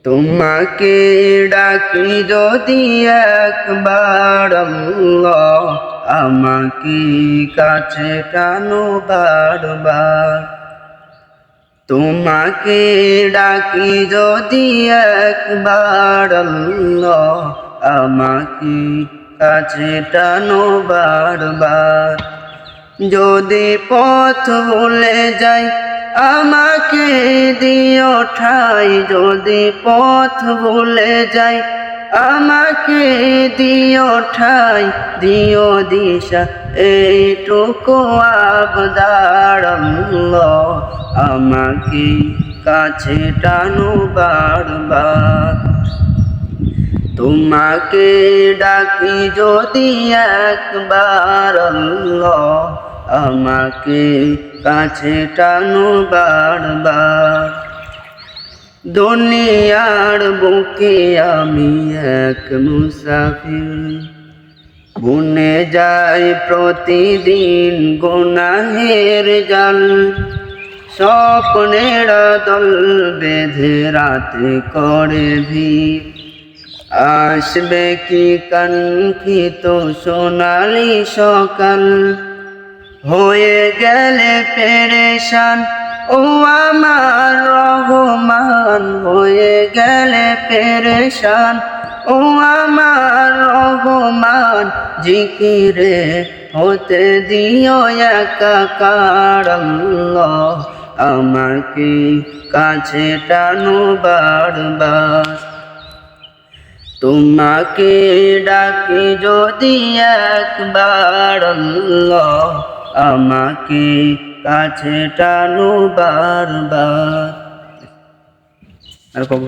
তোমাকে ডাকি যদি একবার আল্লাহ, আমাকে কাছে টানো বারবার। তোমাকে ডাকি যদি একবার আল্লাহ, আমাকে কাছে টানো বারবার। যদি পথ ভুলে যাই আমাকে দিও ঠাই, যদি পথ ভুলে যাই আমাকে দিও ঠাই, দিও দিশা এইটুকু আবদার আল্লাহ, আমাকে কাছে টানো বারবার। তোমাকে ডাকি যদি একবার আল্লাহ, আমাকে কাছে টানো বারবার। দুনিয়ার বুকে আমি এক মুসাফির, বুনে যাই প্রতিদিন গুনাহের জাল। স্বপ্নের দল বেঁধে রাতে করে ভিড়, আসবে কি কাঙ্ক্ষিত সোনালি সকাল। হয়ে গেলে পেরেশান ও আমার রহমান, হয়ে গেলে পেরেশান ও আমার রহমান। জিকিরে হতে দিও একাকার আল্লাহ, আমাকে কাছে টানো বারবার। তোমাকে ডাকি যদি একবার আল্লাহ, আমাকে কাছে টানো বারবার। আর কব